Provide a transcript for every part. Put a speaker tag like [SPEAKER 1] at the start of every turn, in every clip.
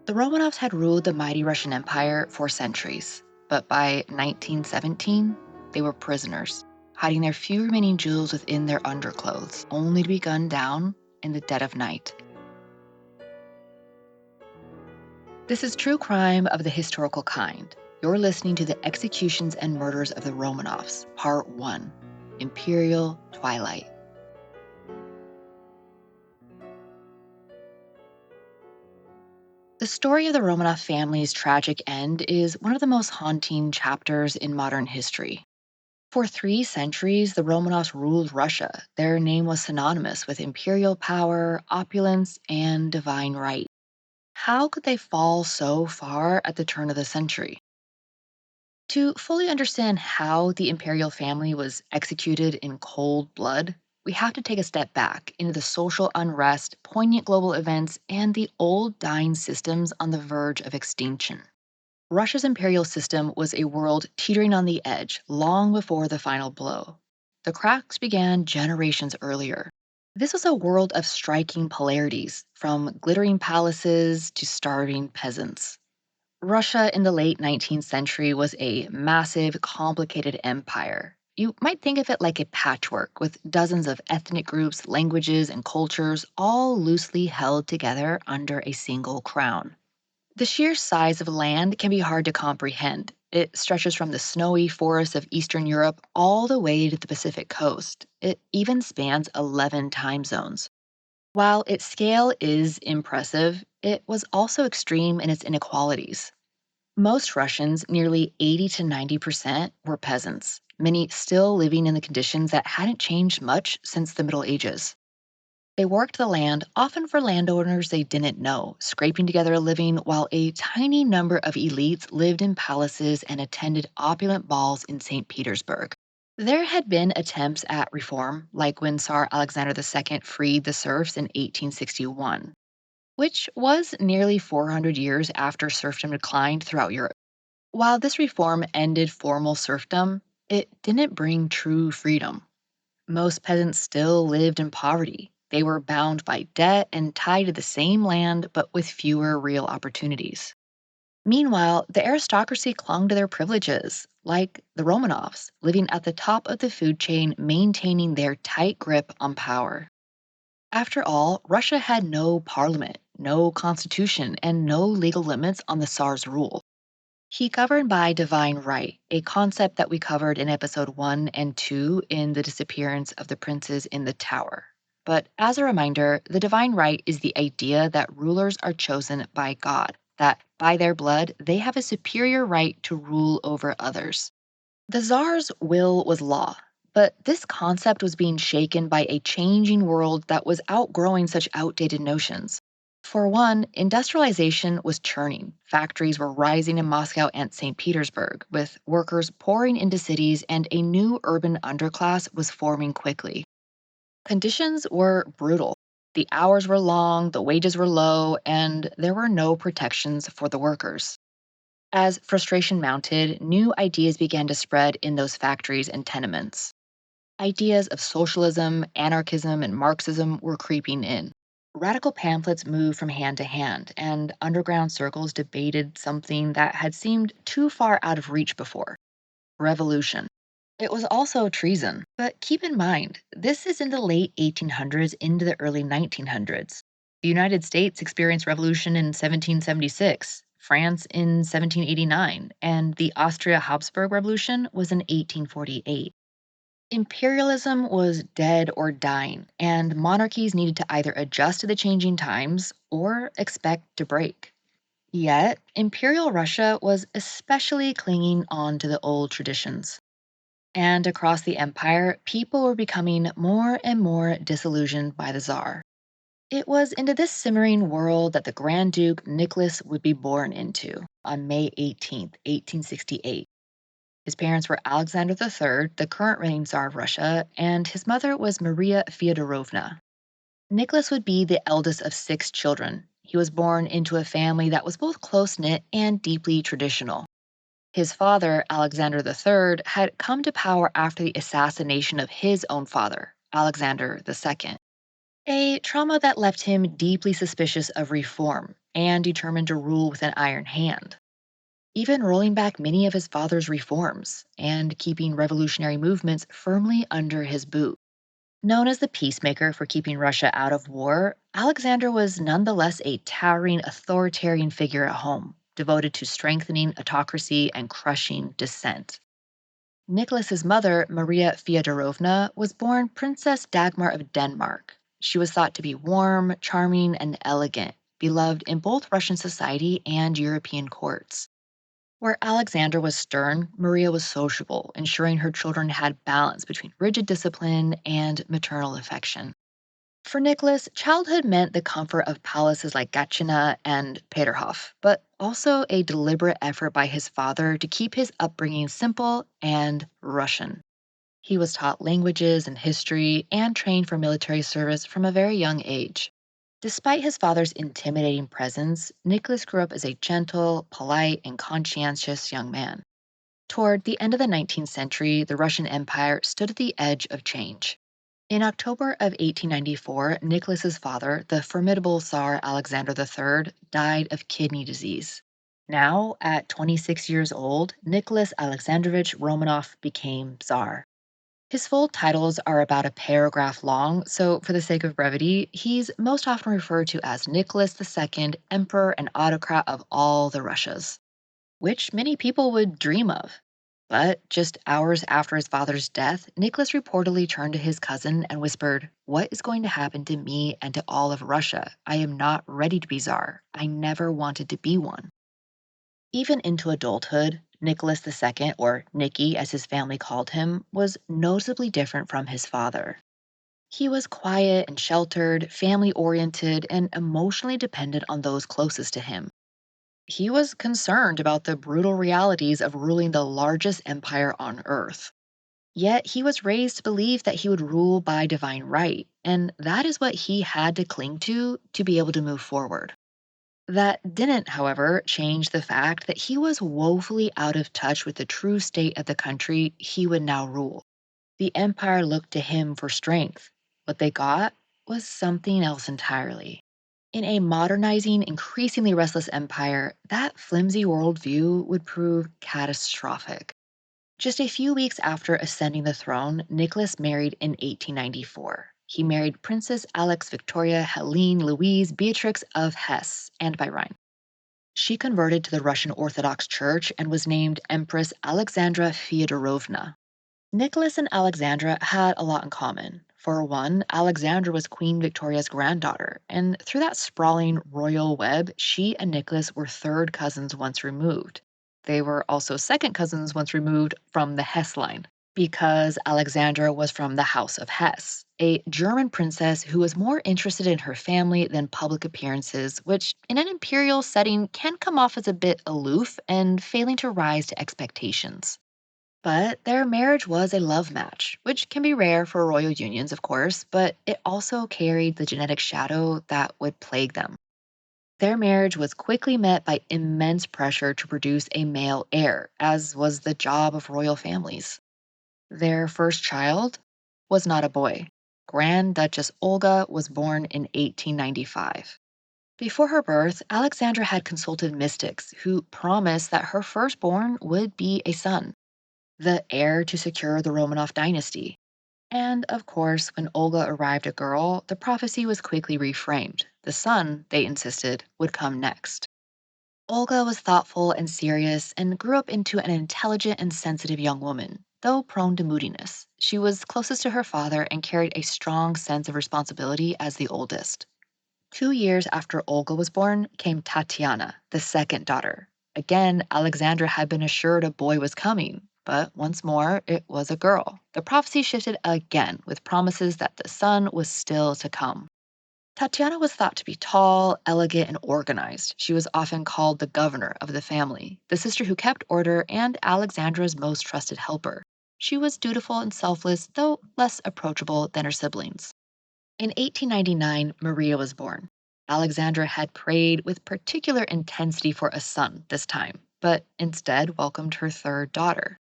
[SPEAKER 1] The Romanovs had ruled the mighty Russian Empire for centuries, but by 1917, they were prisoners, hiding their few remaining jewels within their underclothes, only to be gunned down in the dead of night. This is true crime of the historical kind. You're listening to the executions and murders of the Romanovs, Part 1, Imperial Twilight. The story of the Romanov family's tragic end is one of the most haunting chapters in modern history. For 3 centuries, the Romanovs ruled Russia. Their name was synonymous with imperial power, opulence, and divine right. How could they fall so far at the turn of the century? To fully understand how the imperial family was executed in cold blood, we have to take a step back into the social unrest, poignant global events, and the old dying systems on the verge of extinction. Russia's imperial system was a world teetering on the edge long before the final blow. The cracks began generations earlier. This was a world of striking polarities, from glittering palaces to starving peasants. Russia in the late 19th century was a massive, complicated empire. You might think of it like a patchwork with dozens of ethnic groups, languages, and cultures all loosely held together under a single crown. The sheer size of land can be hard to comprehend. It stretches from the snowy forests of Eastern Europe all the way to the Pacific coast. It even spans 11 time zones. While its scale is impressive, it was also extreme in its inequalities. Most Russians, nearly 80 to 90%, were peasants, many still living in the conditions that hadn't changed much since the Middle Ages. They worked the land, often for landowners they didn't know, scraping together a living while a tiny number of elites lived in palaces and attended opulent balls in St. Petersburg. There had been attempts at reform, like when Tsar Alexander II freed the serfs in 1861, which was nearly 400 years after serfdom declined throughout Europe. While this reform ended formal serfdom, it didn't bring true freedom. Most peasants still lived in poverty. They were bound by debt and tied to the same land, but with fewer real opportunities. Meanwhile, the aristocracy clung to their privileges, like the Romanovs, living at the top of the food chain, maintaining their tight grip on power. After all, Russia had no parliament, no constitution, and no legal limits on the Tsar's rule. He governed by divine right, a concept that we covered in episode 1 and 2 in The Disappearance of the Princes in the Tower. But as a reminder, the divine right is the idea that rulers are chosen by God, that by their blood, they have a superior right to rule over others. The Tsar's will was law, but this concept was being shaken by a changing world that was outgrowing such outdated notions. For one, industrialization was churning. Factories were rising in Moscow and St. Petersburg, with workers pouring into cities, and a new urban underclass was forming quickly. Conditions were brutal. The hours were long, the wages were low, and there were no protections for the workers. As frustration mounted, new ideas began to spread in those factories and tenements. Ideas of socialism, anarchism, and Marxism were creeping in. Radical pamphlets moved from hand to hand, and underground circles debated something that had seemed too far out of reach before: revolution. It was also treason. But keep in mind, this is in the late 1800s into the early 1900s. The United States experienced revolution in 1776, France in 1789, and the Austria Habsburg Revolution was in 1848. Imperialism was dead or dying, and monarchies needed to either adjust to the changing times or expect to break. Yet, Imperial Russia was especially clinging on to the old traditions. And across the empire, people were becoming more and more disillusioned by the Tsar. It was into this simmering world that the Grand Duke Nicholas would be born into on May 18th, 1868. His parents were Alexander III, the current reigning Tsar of Russia, and his mother was Maria Feodorovna. Nicholas would be the eldest of 6 children. He was born into a family that was both close knit and deeply traditional. His father, Alexander III, had come to power after the assassination of his own father, Alexander II. A trauma that left him deeply suspicious of reform and determined to rule with an iron hand, even rolling back many of his father's reforms and keeping revolutionary movements firmly under his boot. Known as the peacemaker for keeping Russia out of war, Alexander was nonetheless a towering authoritarian figure at home, devoted to strengthening autocracy and crushing dissent. Nicholas's mother, Maria Feodorovna, was born Princess Dagmar of Denmark. She was thought to be warm, charming, and elegant, beloved in both Russian society and European courts. Where Alexander was stern, Maria was sociable, ensuring her children had balance between rigid discipline and maternal affection. For Nicholas, childhood meant the comfort of palaces like Gatchina and Peterhof, but also a deliberate effort by his father to keep his upbringing simple and Russian. He was taught languages and history and trained for military service from a very young age. Despite his father's intimidating presence, Nicholas grew up as a gentle, polite, and conscientious young man. Toward the end of the 19th century, the Russian Empire stood at the edge of change. In October of 1894, Nicholas's father, the formidable Tsar Alexander III, died of kidney disease. Now, at 26 years old, Nicholas Alexandrovich Romanov became Tsar. His full titles are about a paragraph long, so for the sake of brevity, he's most often referred to as Nicholas II, Emperor and Autocrat of all the Russias, which many people would dream of. But just hours after his father's death, Nicholas reportedly turned to his cousin and whispered, "What is going to happen to me and to all of Russia? I am not ready to be Tsar. I never wanted to be one." Even into adulthood, Nicholas II, or Nicky as his family called him, was noticeably different from his father. He was quiet and sheltered, family oriented, and emotionally dependent on those closest to him. He was concerned about the brutal realities of ruling the largest empire on earth. Yet he was raised to believe that he would rule by divine right, and that is what he had to cling to be able to move forward. That didn't, however, change the fact that he was woefully out of touch with the true state of the country he would now rule. The empire looked to him for strength. What they got was something else entirely. In a modernizing, increasingly restless empire, that flimsy worldview would prove catastrophic. Just a few weeks after ascending the throne, Nicholas married in 1894. He married Princess Alex Victoria Helene Louise Beatrix of Hesse and by Rhine. She converted to the Russian Orthodox Church and was named Empress Alexandra Feodorovna. Nicholas and Alexandra had a lot in common. For one, Alexandra was Queen Victoria's granddaughter, and through that sprawling royal web, she and Nicholas were third cousins once removed. They were also second cousins once removed from the Hesse line, because Alexandra was from the House of Hesse, a German princess who was more interested in her family than public appearances, which in an imperial setting can come off as a bit aloof and failing to rise to expectations. But their marriage was a love match, which can be rare for royal unions, of course, but it also carried the genetic shadow that would plague them. Their marriage was quickly met by immense pressure to produce a male heir, as was the job of royal families. Their first child was not a boy. Grand Duchess Olga was born in 1895. Before her birth, Alexandra had consulted mystics who promised that her firstborn would be a son, the heir to secure the Romanov dynasty. And of course, when Olga arrived a girl, the prophecy was quickly reframed. The son, they insisted, would come next. Olga was thoughtful and serious and grew up into an intelligent and sensitive young woman, though prone to moodiness. She was closest to her father and carried a strong sense of responsibility as the oldest. 2 years after Olga was born came Tatiana, the second daughter. Again, Alexandra had been assured a boy was coming, but once more it was a girl. The prophecy shifted again with promises that the son was still to come. Tatiana was thought to be tall, elegant, and organized. She was often called the governor of the family, the sister who kept order, and Alexandra's most trusted helper. She was dutiful and selfless, though less approachable than her siblings. In 1899, Maria was born. Alexandra had prayed with particular intensity for a son this time, but instead welcomed her third daughter.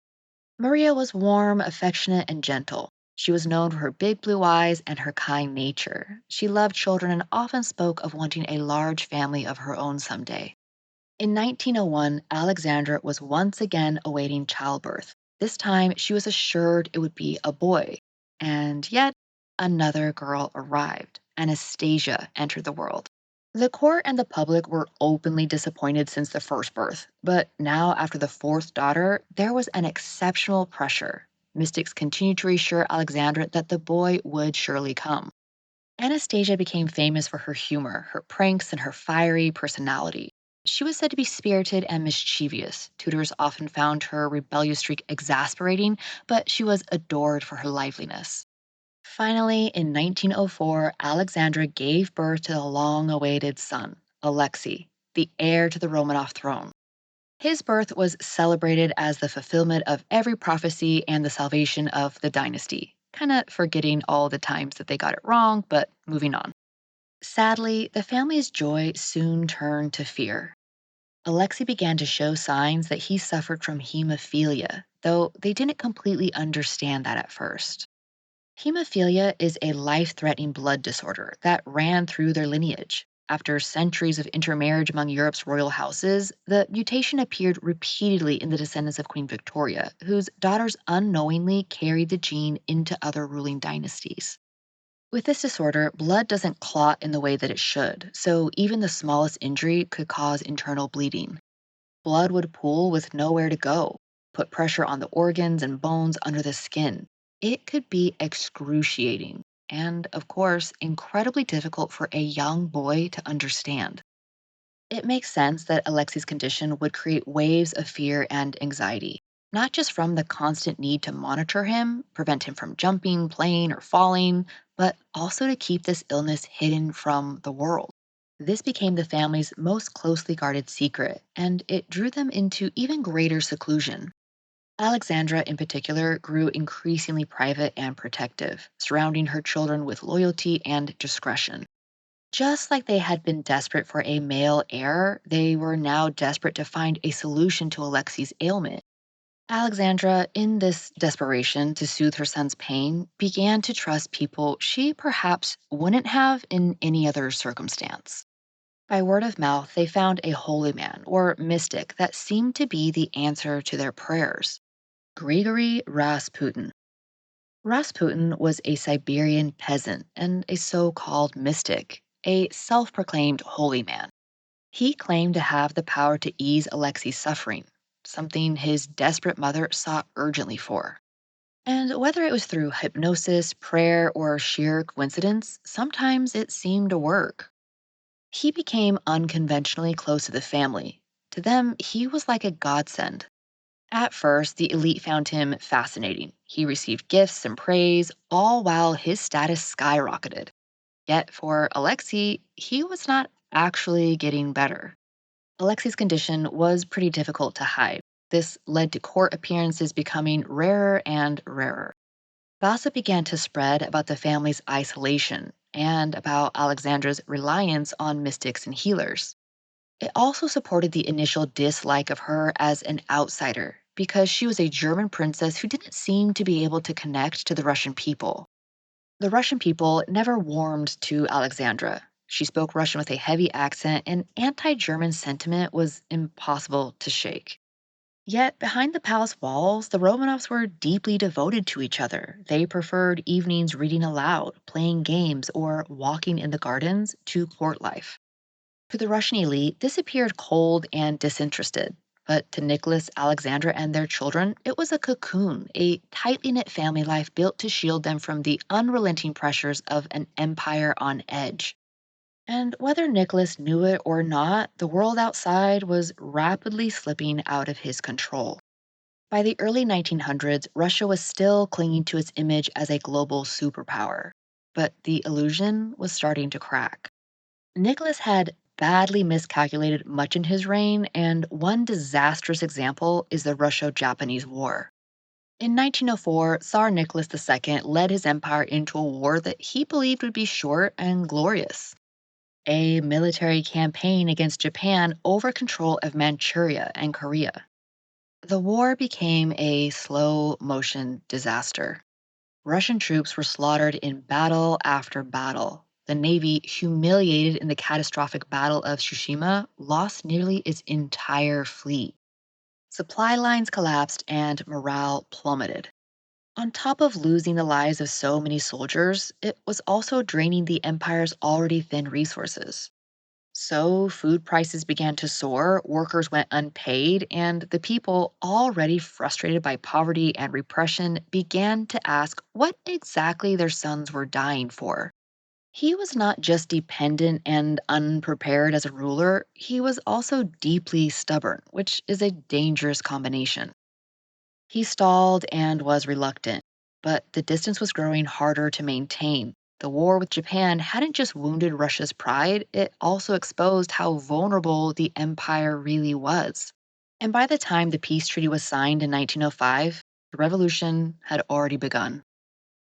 [SPEAKER 1] Maria was warm, affectionate, and gentle. She was known for her big blue eyes and her kind nature. She loved children and often spoke of wanting a large family of her own someday. In 1901, Alexandra was once again awaiting childbirth. This time, she was assured it would be a boy. And yet, another girl arrived. Anastasia entered the world. The court and the public were openly disappointed since the first birth, but now, after the fourth daughter, there was an exceptional pressure. Mystics continued to reassure Alexandra that the boy would surely come. Anastasia became famous for her humor, her pranks, and her fiery personality. She was said to be spirited and mischievous. Tutors often found her rebellious streak exasperating, but she was adored for her liveliness. Finally, in 1904, Alexandra gave birth to the long awaited son, Alexei, the heir to the Romanov throne. His birth was celebrated as the fulfillment of every prophecy and the salvation of the dynasty, kind of forgetting all the times that they got it wrong, but moving on. Sadly, the family's joy soon turned to fear. Alexei began to show signs that he suffered from hemophilia, though they didn't completely understand that at first. Hemophilia is a life threatening blood disorder that ran through their lineage. After centuries of intermarriage among Europe's royal houses, the mutation appeared repeatedly in the descendants of Queen Victoria, whose daughters unknowingly carried the gene into other ruling dynasties. With this disorder, blood doesn't clot in the way that it should, so even the smallest injury could cause internal bleeding. Blood would pool with nowhere to go, put pressure on the organs and bones under the skin. It could be excruciating and, of course, incredibly difficult for a young boy to understand. It makes sense that Alexei's condition would create waves of fear and anxiety, not just from the constant need to monitor him, prevent him from jumping, playing, or falling, but also to keep this illness hidden from the world. This became the family's most closely guarded secret, and it drew them into even greater seclusion. Alexandra, in particular, grew increasingly private and protective, surrounding her children with loyalty and discretion. Just like they had been desperate for a male heir, they were now desperate to find a solution to Alexei's ailment. Alexandra, in this desperation to soothe her son's pain, began to trust people she perhaps wouldn't have in any other circumstance. By word of mouth, they found a holy man or mystic that seemed to be the answer to their prayers: Grigory Rasputin. Rasputin was a Siberian peasant and a so called mystic, a self proclaimed holy man. He claimed to have the power to ease Alexei's suffering, something his desperate mother sought urgently for. And whether it was through hypnosis, prayer, or sheer coincidence, sometimes it seemed to work. He became unconventionally close to the family. To them, he was like a godsend. At first, the elite found him fascinating. He received gifts and praise, all while his status skyrocketed. Yet for Alexei, he was not actually getting better. Alexei's condition was pretty difficult to hide. This led to court appearances becoming rarer and rarer. Gossip began to spread about the family's isolation and about Alexandra's reliance on mystics and healers. It also supported the initial dislike of her as an outsider because she was a German princess who didn't seem to be able to connect to the Russian people. The Russian people never warmed to Alexandra. She spoke Russian with a heavy accent, and anti German sentiment was impossible to shake. Yet, behind the palace walls, the Romanovs were deeply devoted to each other. They preferred evenings reading aloud, playing games, or walking in the gardens to court life. To the Russian elite, this appeared cold and disinterested. But to Nicholas, Alexandra, and their children, it was a cocoon, a tightly knit family life built to shield them from the unrelenting pressures of an empire on edge. And whether Nicholas knew it or not, the world outside was rapidly slipping out of his control. By the early 1900s, Russia was still clinging to its image as a global superpower. But the illusion was starting to crack. Nicholas had badly miscalculated much in his reign, and one disastrous example is the Russo Japanese War. In 1904, Tsar Nicholas II led his empire into a war that he believed would be short and glorious: a military campaign against Japan over control of Manchuria and Korea. The war became a slow motion disaster. Russian troops were slaughtered in battle after battle. The Navy, humiliated in the catastrophic Battle of Tsushima, lost nearly its entire fleet. Supply lines collapsed and morale plummeted. On top of losing the lives of so many soldiers, it was also draining the empire's already thin resources. So, food prices began to soar, workers went unpaid, and the people, already frustrated by poverty and repression, began to ask what exactly their sons were dying for. He was not just dependent and unprepared as a ruler, he was also deeply stubborn, which is a dangerous combination. He stalled and was reluctant, but the distance was growing harder to maintain. The war with Japan hadn't just wounded Russia's pride, it also exposed how vulnerable the empire really was. And by the time the peace treaty was signed in 1905, the revolution had already begun.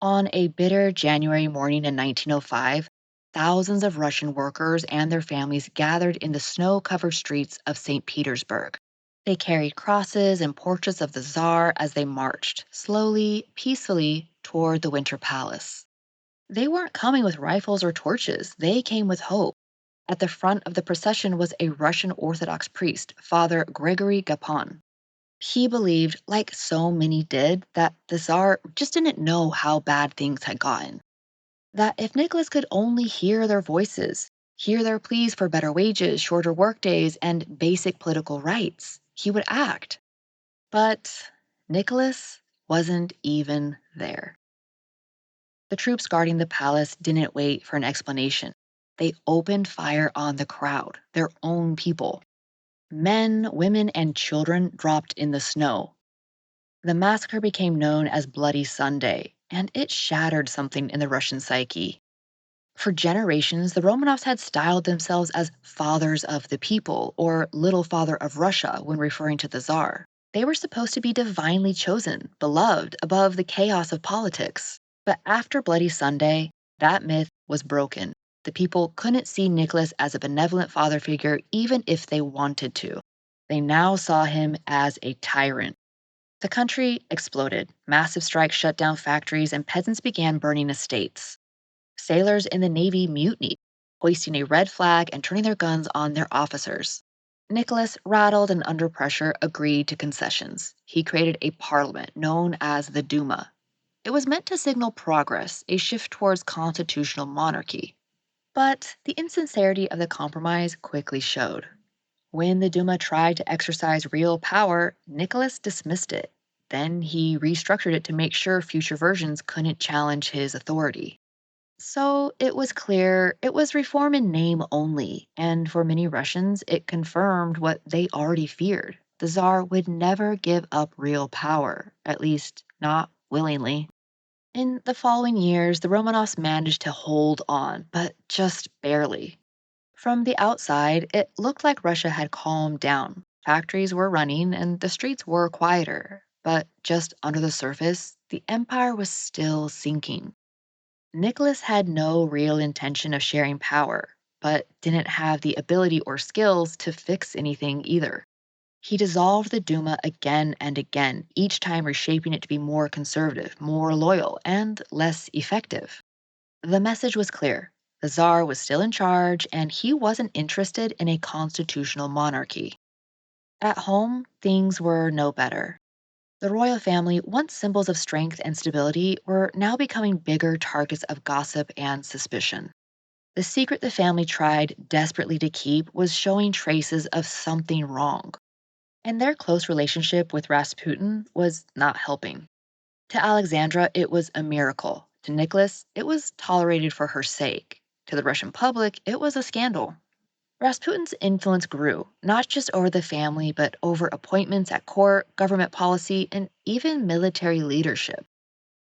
[SPEAKER 1] On a bitter January morning in 1905, thousands of Russian workers and their families gathered in the snow covered streets of St. Petersburg. They carried crosses and portraits of the Tsar as they marched, slowly, peacefully, toward the Winter Palace. They weren't coming with rifles or torches, they came with hope. At the front of the procession was a Russian Orthodox priest, Father Gregory Gapon. He believed, like so many did, that the Tsar just didn't know how bad things had gotten. That if Nicholas could only hear their voices, hear their pleas for better wages, shorter workdays, and basic political rights, he would act. But Nicholas wasn't even there. The troops guarding the palace didn't wait for an explanation. They opened fire on the crowd, their own people. Men, women, and children dropped in the snow. The massacre became known as Bloody Sunday, and it shattered something in the Russian psyche. For generations, the Romanovs had styled themselves as fathers of the people or little father of Russia when referring to the Tsar. They were supposed to be divinely chosen, beloved, above the chaos of politics. But after Bloody Sunday, that myth was broken. The people couldn't see Nicholas as a benevolent father figure even if they wanted to. They now saw him as a tyrant. The country exploded. Massive strikes shut down factories, and peasants began burning estates. Sailors in the Navy mutinied, hoisting a red flag and turning their guns on their officers. Nicholas, rattled and under pressure, agreed to concessions. He created a parliament known as the Duma. It was meant to signal progress, a shift towards constitutional monarchy. But the insincerity of the compromise quickly showed. When the Duma tried to exercise real power, Nicholas dismissed it. Then he restructured it to make sure future versions couldn't challenge his authority. So it was clear it was reform in name only, and for many Russians, it confirmed what they already feared. The Tsar would never give up real power, at least not willingly. In the following years, the Romanovs managed to hold on, but just barely. From the outside, it looked like Russia had calmed down. Factories were running and the streets were quieter. But just under the surface, the empire was still sinking. Nicholas had no real intention of sharing power, but didn't have the ability or skills to fix anything either. He dissolved the Duma again and again, each time reshaping it to be more conservative, more loyal, and less effective. The message was clear. The Tsar was still in charge, and he wasn't interested in a constitutional monarchy. At home, things were no better. The royal family, once symbols of strength and stability, were now becoming bigger targets of gossip and suspicion. The secret the family tried desperately to keep was showing traces of something wrong, and their close relationship with Rasputin was not helping. To Alexandra, it was a miracle. To Nicholas, it was tolerated for her sake. To the Russian public, it was a scandal. Rasputin's influence grew, not just over the family, but over appointments at court, government policy, and even military leadership.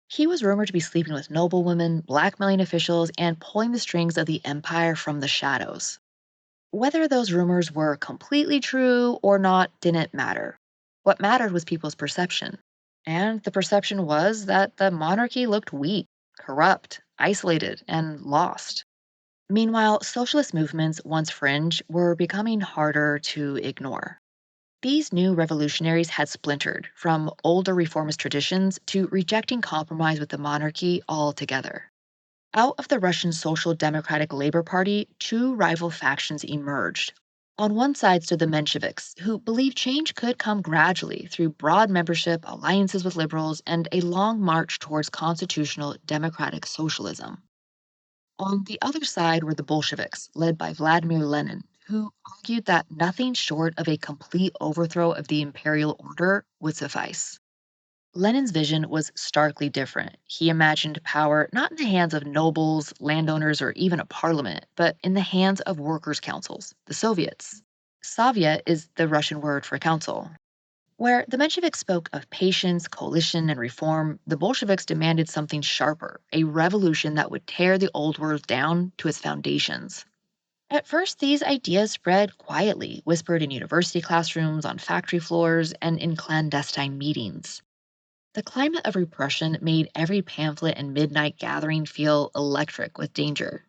[SPEAKER 1] He was rumored to be sleeping with noblewomen, blackmailing officials, and pulling the strings of the empire from the shadows. Whether those rumors were completely true or not didn't matter. What mattered was people's perception. And the perception was that the monarchy looked weak, corrupt, isolated, and lost. Meanwhile, socialist movements, once fringe, were becoming harder to ignore. These new revolutionaries had splintered from older reformist traditions to rejecting compromise with the monarchy altogether. Out of the Russian Social Democratic Labor Party, two rival factions emerged. On one side stood the Mensheviks, who believed change could come gradually through broad membership, alliances with liberals, and a long march towards constitutional democratic socialism. On the other side were the Bolsheviks, led by Vladimir Lenin, who argued that nothing short of a complete overthrow of the imperial order would suffice. Lenin's vision was starkly different. He imagined power not in the hands of nobles, landowners, or even a parliament, but in the hands of workers' councils, the Soviets. Soviet is the Russian word for council. Where the Mensheviks spoke of patience, coalition, and reform, the Bolsheviks demanded something sharper, a revolution that would tear the old world down to its foundations. At first, these ideas spread quietly, whispered in university classrooms, on factory floors, and in clandestine meetings. The climate of repression made every pamphlet and midnight gathering feel electric with danger.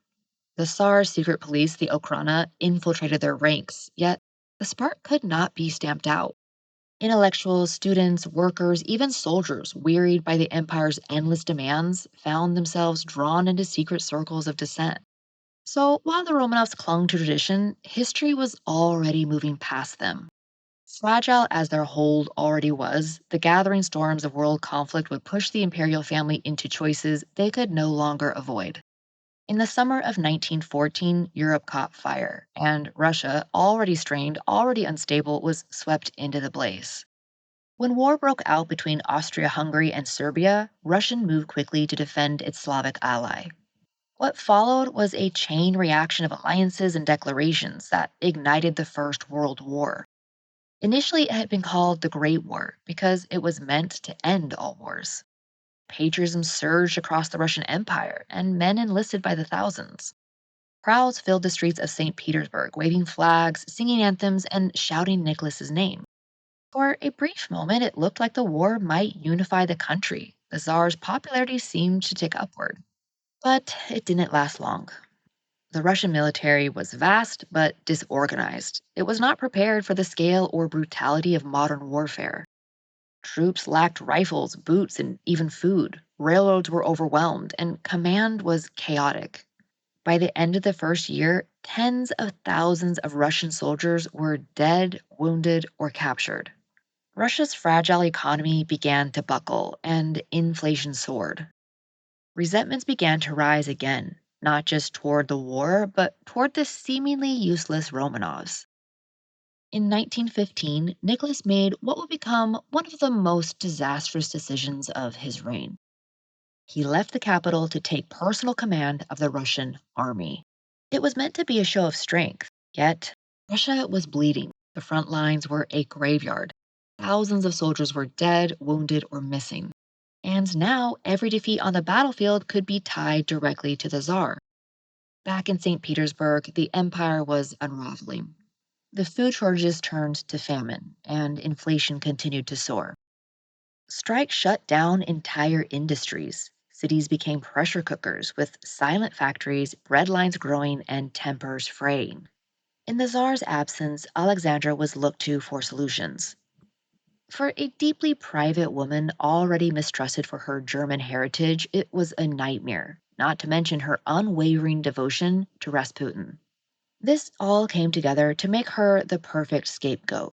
[SPEAKER 1] The Tsar's secret police, the Okhrana, infiltrated their ranks, yet the spark could not be stamped out. Intellectuals, students, workers, even soldiers, wearied by the empire's endless demands, found themselves drawn into secret circles of dissent. So while the Romanovs clung to tradition, history was already moving past them. Fragile as their hold already was, the gathering storms of world conflict would push the imperial family into choices they could no longer avoid. In the summer of 1914, Europe caught fire, and Russia, already strained, already unstable, was swept into the blaze. When war broke out between Austria Hungary and Serbia, Russia moved quickly to defend its Slavic ally. What followed was a chain reaction of alliances and declarations that ignited the First World War. Initially, it had been called the Great War because it was meant to end all wars. Patriotism surged across the Russian Empire, and men enlisted by the thousands. Crowds filled the streets of St. Petersburg, waving flags, singing anthems, and shouting Nicholas's name. For a brief moment, it looked like the war might unify the country. The Tsar's popularity seemed to tick upward. But it didn't last long. The Russian military was vast but disorganized. It was not prepared for the scale or brutality of modern warfare. Troops lacked rifles, boots, and even food. Railroads were overwhelmed, and command was chaotic. By the end of the first year, tens of thousands of Russian soldiers were dead, wounded, or captured. Russia's fragile economy began to buckle, and inflation soared. Resentments began to rise again, not just toward the war, but toward the seemingly useless Romanovs. In 1915, Nicholas made what would become one of the most disastrous decisions of his reign. He left the capital to take personal command of the Russian army. It was meant to be a show of strength, yet Russia was bleeding. The front lines were a graveyard. Thousands of soldiers were dead, wounded, or missing. And now every defeat on the battlefield could be tied directly to the Tsar. Back in St. Petersburg, the empire was unraveling. The food shortages turned to famine, and inflation continued to soar. Strikes shut down entire industries. Cities became pressure cookers with silent factories, bread lines growing, and tempers fraying. In the Tsar's absence, Alexandra was looked to for solutions. For a deeply private woman already mistrusted for her German heritage, it was a nightmare, not to mention her unwavering devotion to Rasputin. This all came together to make her the perfect scapegoat.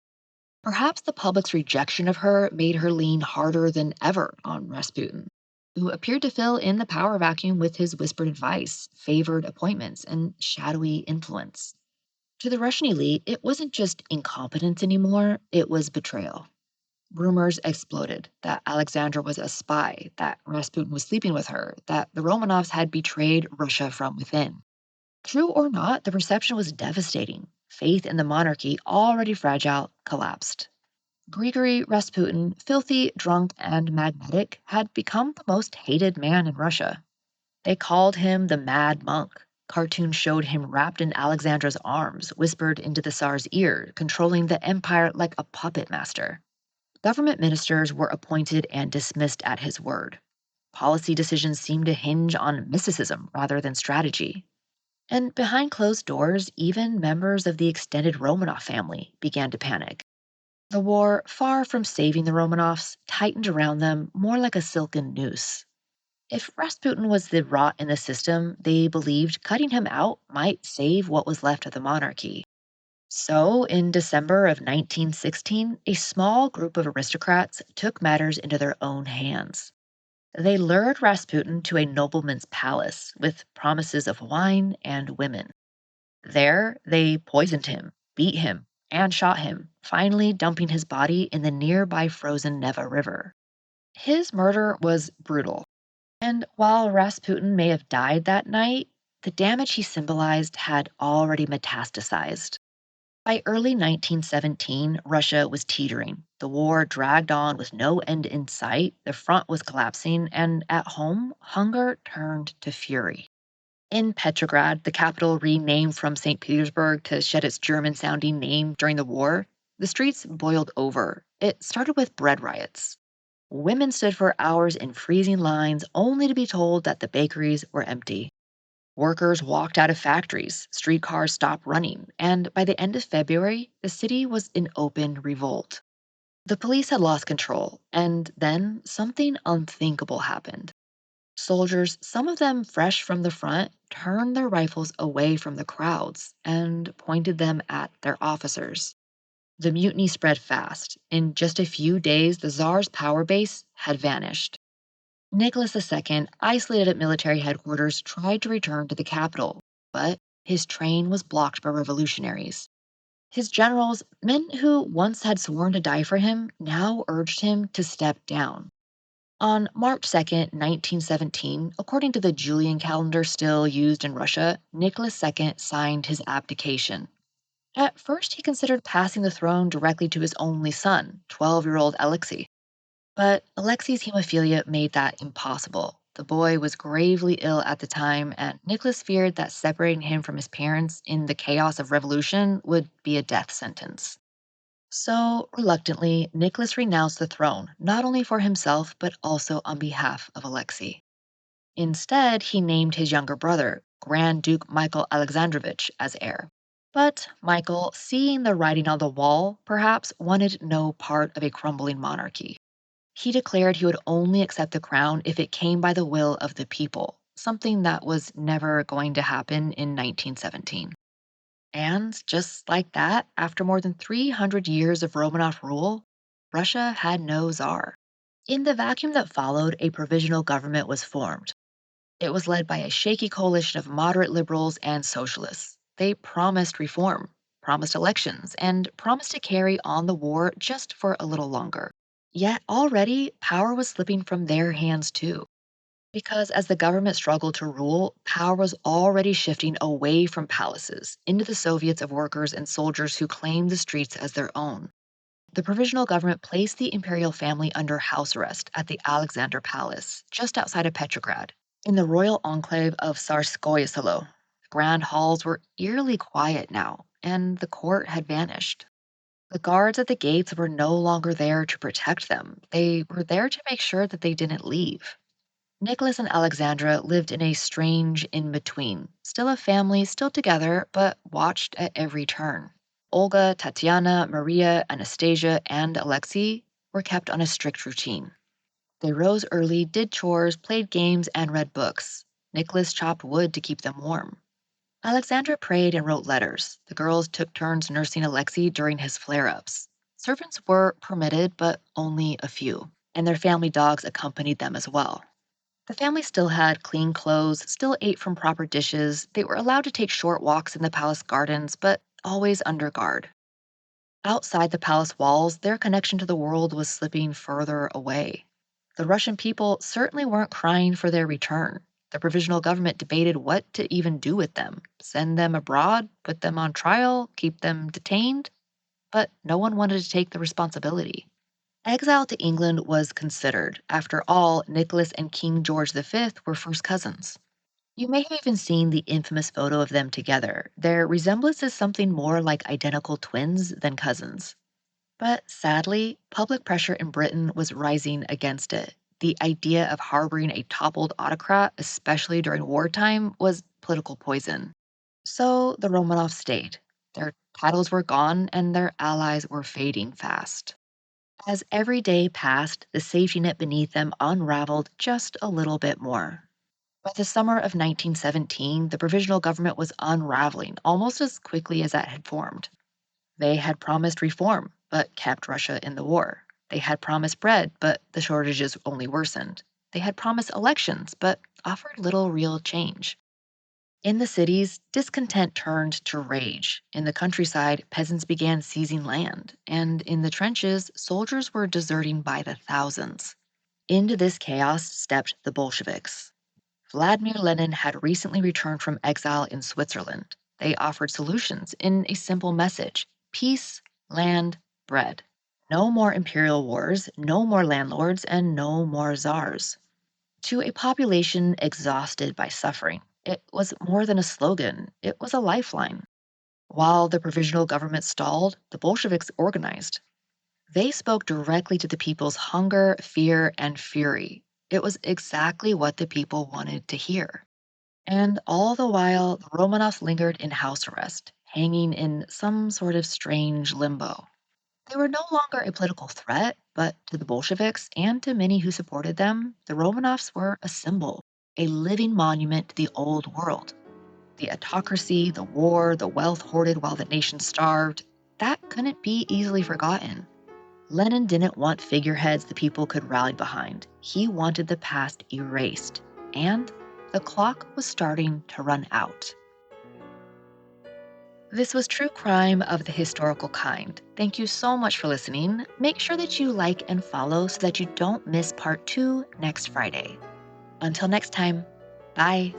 [SPEAKER 1] Perhaps the public's rejection of her made her lean harder than ever on Rasputin, who appeared to fill in the power vacuum with his whispered advice, favored appointments, and shadowy influence. To the Russian elite, it wasn't just incompetence anymore, it was betrayal. Rumors exploded that Alexandra was a spy, that Rasputin was sleeping with her, that the Romanovs had betrayed Russia from within. True or not, the reception was devastating. Faith in the monarchy, already fragile, collapsed. Grigory Rasputin, filthy, drunk, and magnetic, had become the most hated man in Russia. They called him the Mad Monk. Cartoons showed him wrapped in Alexandra's arms, whispered into the Tsar's ear, controlling the empire like a puppet master. Government ministers were appointed and dismissed at his word. Policy decisions seemed to hinge on mysticism rather than strategy. And behind closed doors, even members of the extended Romanov family began to panic. The war, far from saving the Romanovs, tightened around them more like a silken noose. If Rasputin was the rot in the system, they believed cutting him out might save what was left of the monarchy. So, in December of 1916, a small group of aristocrats took matters into their own hands. They lured Rasputin to a nobleman's palace with promises of wine and women. There, they poisoned him, beat him, and shot him, finally dumping his body in the nearby frozen Neva River. His murder was brutal, and while Rasputin may have died that night, the damage he symbolized had already metastasized. By early 1917, Russia was teetering. The war dragged on with no end in sight, the front was collapsing, and at home, hunger turned to fury. In Petrograd, the capital renamed from St. Petersburg to shed its German sounding name during the war, the streets boiled over. It started with bread riots. Women stood for hours in freezing lines only to be told that the bakeries were empty. Workers walked out of factories, streetcars stopped running, and by the end of February, the city was in open revolt. The police had lost control, and then something unthinkable happened. Soldiers, some of them fresh from the front, turned their rifles away from the crowds and pointed them at their officers. The mutiny spread fast. In just a few days, the Tsar's power base had vanished. Nicholas II, isolated at military headquarters, tried to return to the capital, but his train was blocked by revolutionaries. His generals, men who once had sworn to die for him, now urged him to step down. On March 2nd, 1917, according to the Julian calendar still used in Russia, Nicholas II signed his abdication. At first, he considered passing the throne directly to his only son, 12-year-old Alexei. But Alexei's hemophilia made that impossible. The boy was gravely ill at the time, and Nicholas feared that separating him from his parents in the chaos of revolution would be a death sentence. So, reluctantly, Nicholas renounced the throne, not only for himself, but also on behalf of Alexei. Instead, he named his younger brother, Grand Duke Michael Alexandrovich, as heir. But Michael, seeing the writing on the wall, perhaps wanted no part of a crumbling monarchy. He declared he would only accept the crown if it came by the will of the people, something that was never going to happen in 1917. And just like that, after more than 300 years of Romanov rule, Russia had no czar. In the vacuum that followed, a provisional government was formed. It was led by a shaky coalition of moderate liberals and socialists. They promised reform, promised elections, and promised to carry on the war just for a little longer. Yet already, power was slipping from their hands too. Because as the government struggled to rule, power was already shifting away from palaces into the Soviets of workers and soldiers who claimed the streets as their own. The provisional government placed the imperial family under house arrest at the Alexander Palace, just outside of Petrograd, in the royal enclave of Tsarskoye Selo. Grand halls were eerily quiet now, and the court had vanished. The guards at the gates were no longer there to protect them. They were there to make sure that they didn't leave. Nicholas and Alexandra lived in a strange in between, still a family, still together, but watched at every turn. Olga, Tatiana, Maria, Anastasia, and Alexei were kept on a strict routine. They rose early, did chores, played games, and read books. Nicholas chopped wood to keep them warm. Alexandra prayed and wrote letters. The girls took turns nursing Alexei during his flare ups. Servants were permitted, but only a few, and their family dogs accompanied them as well. The family still had clean clothes, still ate from proper dishes. They were allowed to take short walks in the palace gardens, but always under guard. Outside the palace walls, their connection to the world was slipping further away. The Russian people certainly weren't crying for their return. The provisional government debated what to even do with them: send them abroad, put them on trial, keep them detained, but no one wanted to take the responsibility. Exile to England was considered. After all, Nicholas and King George V were first cousins. You may have even seen the infamous photo of them together. Their resemblance is something more like identical twins than cousins. But sadly, public pressure in Britain was rising against it. The idea of harboring a toppled autocrat, especially during wartime, was political poison. So the Romanovs stayed. Their Titles were gone and their allies were fading fast. As every day passed, the safety net beneath them unraveled just a little bit more. By the summer of 1917, the provisional government was unraveling almost as quickly as that had formed. They had promised reform, but kept Russia in the war. They had promised bread, but the shortages only worsened. They had promised elections, but offered little real change. In the cities, discontent turned to rage. In the countryside, peasants began seizing land. And in the trenches, soldiers were deserting by the thousands. Into this chaos stepped the Bolsheviks. Vladimir Lenin had recently returned from exile in Switzerland. They offered solutions in a simple message: peace, land, bread. No more imperial wars, no more landlords, and no more czars. To a population exhausted by suffering, it was more than a slogan, it was a lifeline. While the provisional government stalled, the Bolsheviks organized. They spoke directly to the people's hunger, fear, and fury. It was exactly what the people wanted to hear. And all the while, the Romanovs lingered in house arrest, hanging in some sort of strange limbo. They were no longer a political threat, but to the Bolsheviks and to many who supported them, the Romanovs were a symbol, a living monument to the old world. The autocracy, the war, the wealth hoarded while the nation starved, that couldn't be easily forgotten. Lenin didn't want figureheads the people could rally behind. He wanted the past erased. And the clock was starting to run out. This was True Crime of the Historical Kind. Thank you so much for listening. Make sure that you like and follow so that you don't miss part 2 next Friday. Until next time, bye.